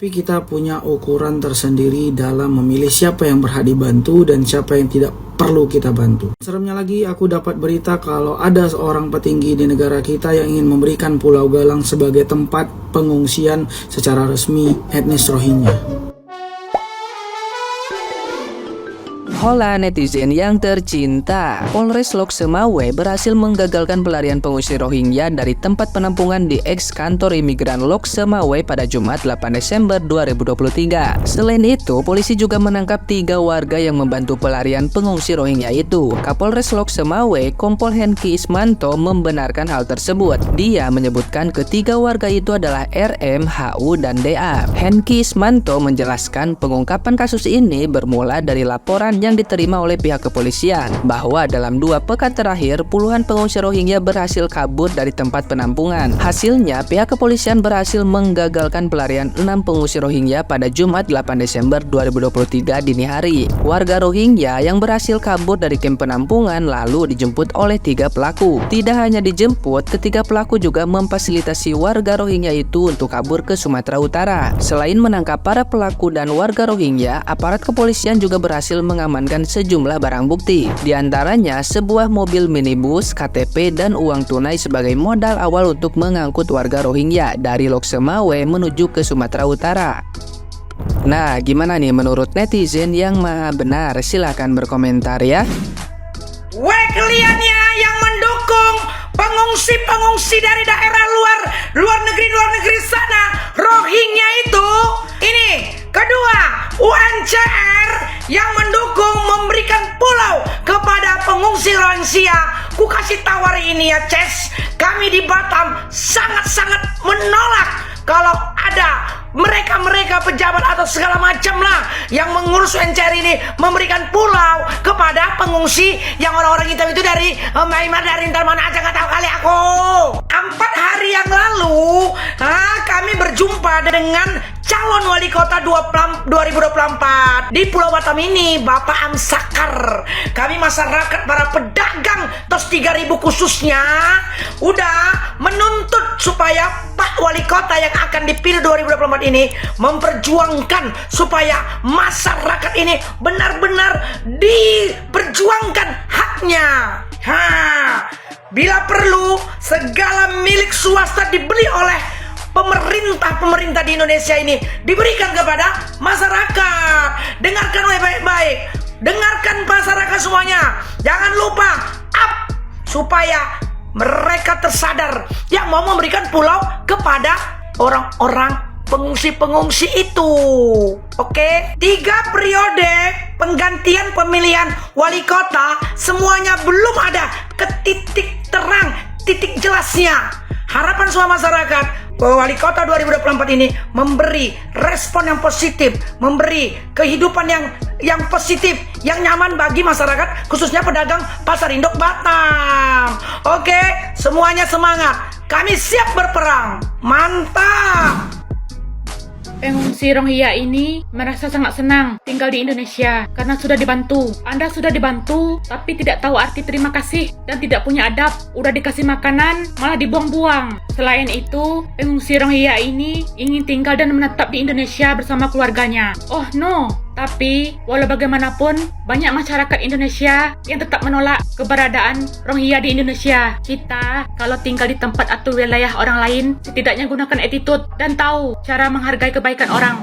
Tapi kita punya ukuran tersendiri dalam memilih siapa yang berhak dibantu dan siapa yang tidak perlu kita bantu. Seremnya lagi, aku dapat berita kalau ada seorang petinggi di negara kita yang ingin memberikan Pulau Galang sebagai tempat pengungsian secara resmi etnis Rohingya. Hola netizen yang tercinta, Polres Lok Semawe berhasil menggagalkan pelarian pengungsi Rohingya dari tempat penampungan di eks kantor imigran Lok Semawe pada Jumat 8 Desember 2023. Selain itu, polisi juga menangkap 3 warga yang membantu pelarian pengungsi Rohingya itu. Kapolres Lok Semawe, Kompol Henki Ismanto membenarkan hal tersebut. Dia menyebutkan ketiga warga itu adalah RM, HU, dan DA. Henki Ismanto menjelaskan pengungkapan kasus ini bermula dari laporan yang diterima oleh pihak kepolisian bahwa dalam 2 pekan terakhir puluhan pengungsi Rohingya berhasil kabur dari tempat penampungan. Hasilnya, pihak kepolisian berhasil menggagalkan pelarian 6 pengungsi Rohingya pada Jumat 8 Desember 2023 dini hari. Warga Rohingya yang berhasil kabur dari kamp penampungan lalu dijemput oleh 3 pelaku. Tidak hanya dijemput, ketiga pelaku juga memfasilitasi warga Rohingya itu untuk kabur ke Sumatera Utara. Selain menangkap para pelaku dan warga Rohingya, aparat kepolisian juga berhasil mengamankan sejumlah barang bukti, di antaranya sebuah mobil minibus, KTP, dan uang tunai sebagai modal awal untuk mengangkut warga Rohingya dari Lok Semawe menuju ke Sumatera Utara. Nah, gimana nih menurut netizen yang maha benar? Silahkan berkomentar ya. Weh kaliannya yang mendukung pengungsi-pengungsi dari daerah luar negeri sana, Rohingya itu. Ini kedua, UNCR yang mendukung memberikan pulau kepada pengungsi Rohingya. Ku kasih tawar ini ya, Ces. Kami di Batam sangat-sangat menolak kalau ada mereka pejabat atau segala macam lah yang mengurus UNCR ini memberikan pulau kepada pengungsi yang orang-orang hitam itu dari Myanmar, dari entar mana aja nggak tahu kali aku. 4 hari yang lalu kami berjumpa dengan calon wali kota 2024 di Pulau Batam ini, Bapak Amsakar. Kami masyarakat, para pedagang tos 3000 khususnya udah menuntut supaya Pak Wali Kota yang akan dipilih 2024 ini memperjuangkan supaya masyarakat ini benar-benar diperjuangkan haknya. Bila perlu segala milik swasta dibeli oleh pemerintah di Indonesia ini diberikan kepada masyarakat. Dengarkan baik-baik, dengarkan masyarakat semuanya. Jangan lupa up supaya mereka tersadar yang mau memberikan pulau kepada orang-orang pengungsi itu. Oke? 3 periode penggantian pemilihan wali kota semuanya belum ada ke titik terang, titik jelasnya. Harapan semua masyarakat bahwa wali kota 2024 ini memberi respon yang positif, memberi kehidupan yang positif, yang nyaman bagi masyarakat, khususnya pedagang Pasar Induk Batam. Oke, semuanya semangat. Kami siap berperang. Mantap. Pengungsi Rohingya ini merasa sangat senang tinggal di Indonesia karena sudah dibantu. Anda sudah dibantu tapi tidak tahu arti terima kasih dan tidak punya adab. Udah dikasih makanan malah dibuang-buang. Selain itu, pengungsi Rohingya ini ingin tinggal dan menetap di Indonesia bersama keluarganya. Oh no, tapi walau bagaimanapun banyak masyarakat Indonesia yang tetap menolak keberadaan Rohingya di Indonesia. Kita kalau tinggal di tempat atau wilayah orang lain setidaknya gunakan attitude dan tahu cara menghargai kebaikan orang.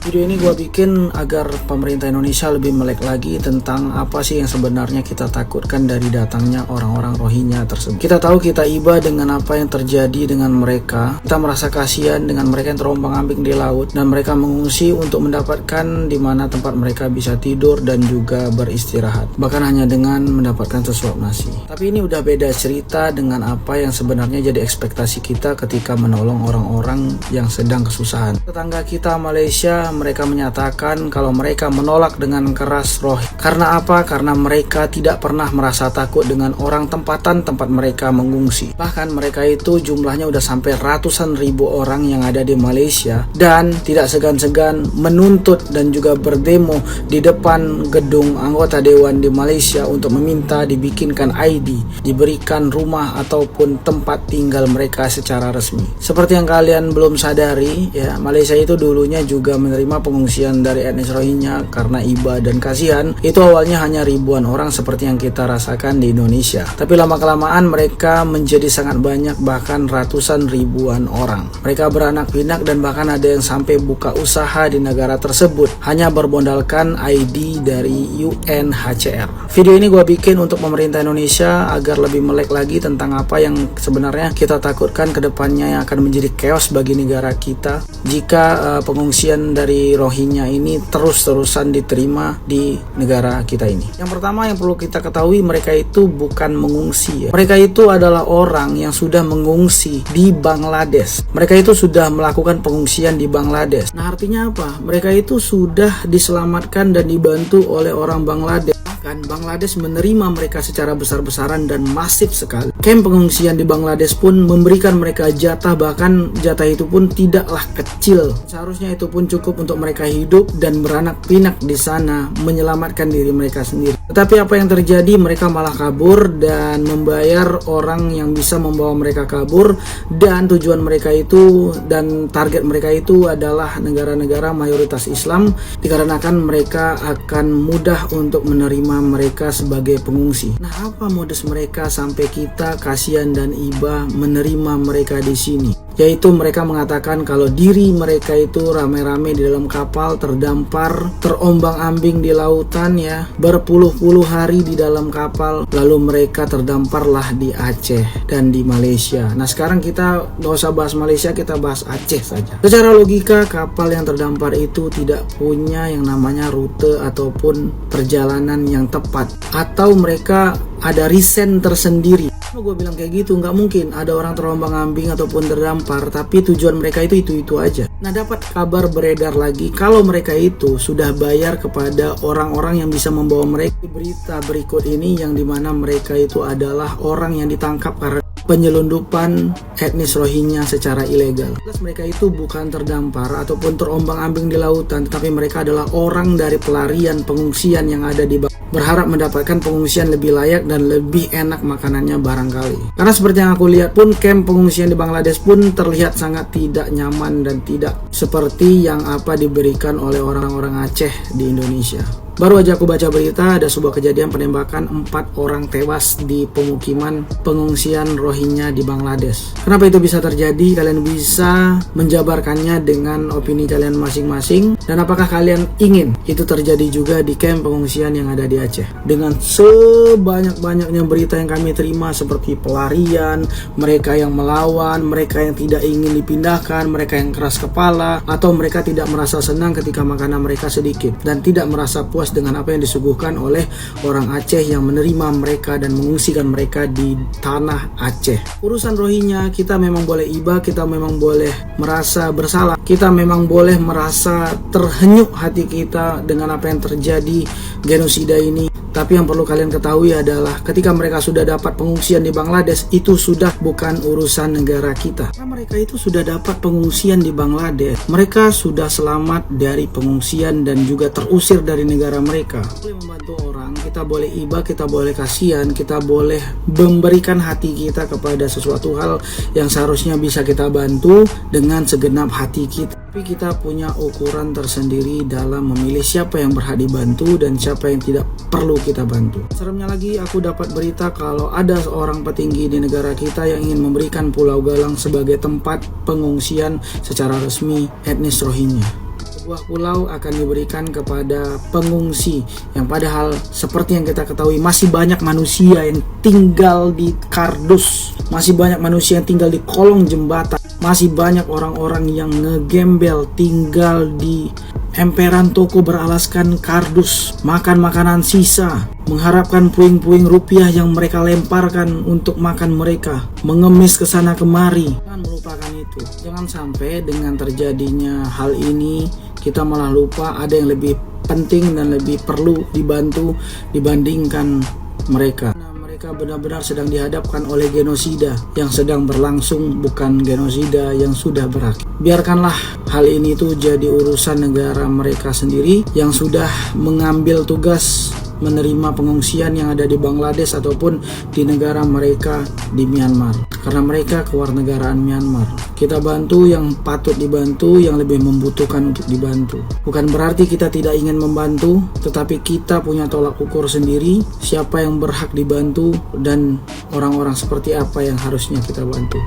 Video ini gue bikin agar pemerintah Indonesia lebih melek lagi tentang apa sih yang sebenarnya kita takutkan dari datangnya orang-orang Rohingya tersebut. Kita tahu kita iba dengan apa yang terjadi dengan mereka. Kita merasa kasihan dengan mereka yang terombang-ambing di laut dan mereka mengungsi untuk mendapatkan di mana tempat mereka bisa tidur dan juga beristirahat. Bahkan hanya dengan mendapatkan sesuap nasi. Tapi ini udah beda cerita dengan apa yang sebenarnya jadi ekspektasi kita ketika menolong orang-orang yang sedang kesusahan. Tetangga kita Malaysia mereka menyatakan kalau mereka menolak dengan keras Rohingya. Karena apa? Karena mereka tidak pernah merasa takut dengan orang tempatan tempat mereka mengungsi. Bahkan mereka itu jumlahnya udah sampai ratusan ribu orang yang ada di Malaysia dan tidak segan-segan menuntut dan juga berdemo di depan gedung anggota dewan di Malaysia untuk meminta dibikinkan ID, diberikan rumah ataupun tempat tinggal mereka secara resmi. Seperti yang kalian belum sadari ya, Malaysia itu dulunya juga menerima pengungsian dari etnis Rohingya karena iba dan kasihan. Itu awalnya hanya ribuan orang seperti yang kita rasakan di Indonesia. Tapi lama-kelamaan mereka menjadi sangat banyak, bahkan ratusan ribuan orang. Mereka beranak pinak dan bahkan ada yang sampai buka usaha di negara tersebut hanya bermodalkan ID dari UNHCR. Video ini gue bikin untuk pemerintah Indonesia agar lebih melek lagi tentang apa yang sebenarnya kita takutkan ke depannya yang akan menjadi chaos bagi negara kita jika pengungsian dari Rohingya ini terus-terusan diterima di negara kita ini. Yang pertama yang perlu kita ketahui, mereka itu bukan mengungsi ya. Mereka itu adalah orang yang sudah mengungsi di Bangladesh. Mereka itu sudah melakukan pengungsian di Bangladesh. Nah, artinya apa? Mereka itu sudah diselamatkan dan dibantu oleh orang Bangladesh. Bangladesh menerima mereka secara besar-besaran dan masif sekali. Kamp pengungsian di Bangladesh pun memberikan mereka jatah, bahkan jatah itu pun tidaklah kecil. Seharusnya itu pun cukup untuk mereka hidup dan beranak pinak di sana, menyelamatkan diri mereka sendiri. Tetapi apa yang terjadi? Mereka malah kabur dan membayar orang yang bisa membawa mereka kabur, dan tujuan mereka itu dan target mereka itu adalah negara-negara mayoritas Islam, dikarenakan mereka akan mudah untuk menerima mereka sebagai pengungsi. Nah, apa modus mereka sampai kita kasihan dan iba menerima mereka di sini? Yaitu mereka mengatakan kalau diri mereka itu rame-rame di dalam kapal, terdampar, terombang-ambing di lautan ya, berpuluh-puluh hari di dalam kapal, lalu mereka terdamparlah di Aceh dan di Malaysia. Nah, sekarang kita gak usah bahas Malaysia, kita bahas Aceh saja. Secara logika, kapal yang terdampar itu tidak punya yang namanya rute ataupun perjalanan yang tepat, atau mereka ada reason tersendiri. Kalau gue bilang kayak gitu, nggak mungkin ada orang terombang-ambing ataupun terdampar tapi tujuan mereka itu aja. Nah, dapat kabar beredar lagi kalau mereka itu sudah bayar kepada orang-orang yang bisa membawa mereka. Berita berikut ini yang dimana mereka itu adalah orang yang ditangkap karena penyelundupan etnis Rohingya secara ilegal. Mereka itu bukan terdampar ataupun terombang-ambing di lautan, tetapi mereka adalah orang dari pelarian pengungsian yang ada di berharap mendapatkan pengungsian lebih layak dan lebih enak makanannya barangkali. Karena seperti yang aku lihat pun, kamp pengungsian di Bangladesh pun terlihat sangat tidak nyaman dan tidak seperti yang apa diberikan oleh orang-orang Aceh di Indonesia. Baru aja aku baca berita ada sebuah kejadian penembakan 4 orang tewas di pemukiman pengungsian Rohingya di Bangladesh. Kenapa itu bisa terjadi? Kalian bisa menjabarkannya dengan opini kalian masing-masing. Dan apakah kalian ingin itu terjadi juga di kamp pengungsian yang ada di Aceh? Dengan sebanyak-banyaknya berita yang kami terima seperti pelarian, mereka yang melawan, mereka yang tidak ingin dipindahkan, mereka yang keras kepala, atau mereka tidak merasa senang ketika makanan mereka sedikit dan tidak merasa puas dengan apa yang disuguhkan oleh orang Aceh yang menerima mereka dan mengungsikan mereka di tanah Aceh. Urusan Rohingya, kita memang boleh iba, kita memang boleh merasa bersalah, kita memang boleh merasa terhenyuk hati kita dengan apa yang terjadi genosida ini. Tapi yang perlu kalian ketahui adalah ketika mereka sudah dapat pengungsian di Bangladesh, itu sudah bukan urusan negara kita. Karena mereka itu sudah dapat pengungsian di Bangladesh, mereka sudah selamat dari pengungsian dan juga terusir dari negara mereka. Boleh membantu orang, kita boleh iba, kita boleh kasihan, kita boleh memberikan hati kita kepada sesuatu hal yang seharusnya bisa kita bantu dengan segenap hati kita. Tapi kita punya ukuran tersendiri dalam memilih siapa yang berhak dibantu dan siapa yang tidak perlu kita bantu. Seremnya lagi, aku dapat berita kalau ada seorang petinggi di negara kita yang ingin memberikan Pulau Galang sebagai tempat pengungsian secara resmi etnis Rohingya. Sebuah pulau akan diberikan kepada pengungsi yang padahal seperti yang kita ketahui masih banyak manusia yang tinggal di kardus, masih banyak manusia yang tinggal di kolong jembatan, masih banyak orang-orang yang ngegembel tinggal di emperan toko beralaskan kardus, makan makanan sisa, mengharapkan puing-puing rupiah yang mereka lemparkan untuk makan mereka, mengemis ke sana kemari. Jangan melupakan itu. Jangan sampai dengan terjadinya hal ini kita malah lupa ada yang lebih penting dan lebih perlu dibantu dibandingkan mereka. Mereka benar-benar sedang dihadapkan oleh genosida yang sedang berlangsung, bukan genosida yang sudah berakhir. Biarkanlah hal ini itu jadi urusan negara mereka sendiri yang sudah mengambil tugas menerima pengungsian yang ada di Bangladesh ataupun di negara mereka di Myanmar, karena mereka kewarganegaraan Myanmar. Kita bantu yang patut dibantu, yang lebih membutuhkan untuk dibantu. Bukan berarti kita tidak ingin membantu, tetapi kita punya tolak ukur sendiri siapa yang berhak dibantu dan orang-orang seperti apa yang harusnya kita bantu.